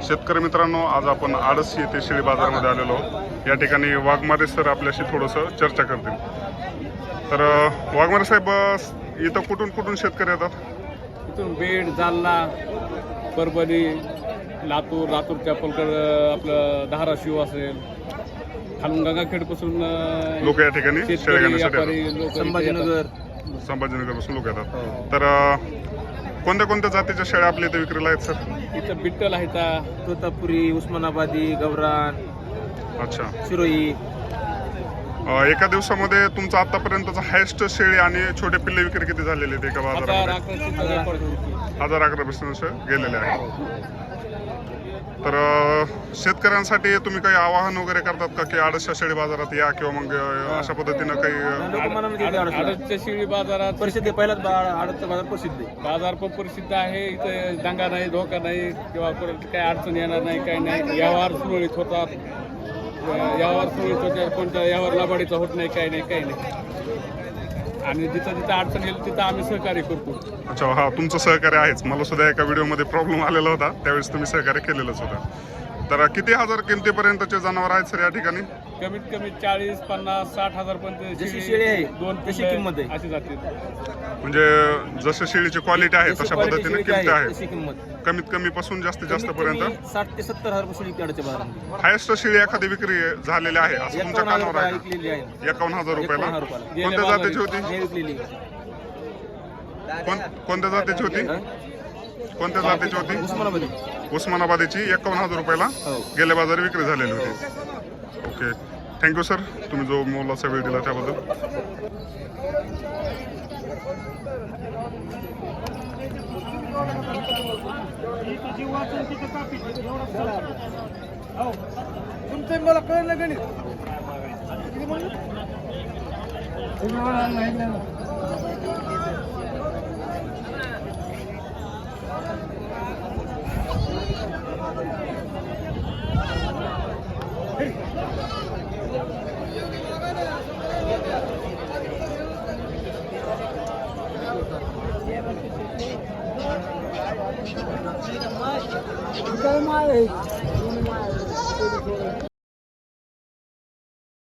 शेतकरी मित्रांनो, आज आपण आडस येथे शेळी बाजारामध्ये आलेलो आहोत। या ठिकाणी वाघमारे सर आपल्याशी थोडंसं चर्चा करतील। तर वाघमारे साहेब, इथं कुठून कुठून शेतकरी येतात? इथून बीड, जालना, परभणी, लातूरच्या पलकड, आपलं धाराशिव असेल, खालून गंगाखेडपासून लोक या ठिकाणी शेळ्या घेण्यासाठी संभाजीनगर पासून लोक येतात। तर कोणत्या कोणत्या जातीच्या शेळ्या आपल्या इथे विक्रीला आहेत सर? इथं बिट्टल आहेत, तोतापुरी, उस्मानाबादी, गवरान, अच्छा, शिरोई। एका दिवसामध्ये तुमचा आतापर्यंतचा हायस्ट शेळी आणि छोटे पिल्ले विक्री किती झालेले आहेत एका बाजारामध्ये? 1011 गेलेले आहेत। तर शेतकऱ्यांसाठी तुम्ही काही आवाहन वगैरे करतात का की आडसच्या शेळी बाजारात या, किंवा मग अशा पद्धतीनं काही? आडसच्या शेळी बाजारात प्रसिद्ध आहे, पहिलाच आडतचा बाजार प्रसिद्ध आहे। बाजार पण प्रसिद्ध आहे। इथे दंगा नाही, धोका नाही, किंवा काही अडचण येणार नाही, काही नाही। व्यवहार सुरळीत होतात, कोणत्या व्यवहार लबाडीचा होत नाही, काही नाही। आणि जिथं जिथं अडचण येईल तिथं आम्ही सहकार्य करतो। अच्छा, हा, तुमचं सहकार्य आहेच। मला सुद्धा एका व्हिडिओमध्ये प्रॉब्लेम आलेला होता, त्यावेळेस तुम्ही सहकार्य केलेलंच होतं। तर किती हजार किमतीपर्यंतचे जनावर आहेत सर या ठिकाणी? कमीत कमी 40, 50, 60 हजार पर्यंत जशी शेळी आहे, दोन तशी किंमत आहे। अशी जाते। म्हणजे जसं शेळीची क्वालिटी आहे तशा पद्धतीने किमती आहे, तशी किंमत कमीत कमी पासून जास्तीत जास्त पर्यंत। 60 ते 70 हजार शेळी आडच्या बाजारामध्ये हायस्ट शेळी एखादी विक्री झालेली आहे असं तुमच्या कानावर आहे? विकलेली आहे। 51,000 रुपयाला। 51,000 रुपयाला कोणत्या जातीची होती? हे विकलेली कोणत्या जातीची होती? कोणत्या जातीची होती? उस्मानाबादी। उस्मानाबादीची 51,000 रुपयाला गेल्या बाजारी विक्री झालेली होती। ओके, थँक्यू सर, तुम्ही जो मोलाचा वेळ दिला त्याबद्दल। तुमचं मला कळलं गणित। काय माल आहे?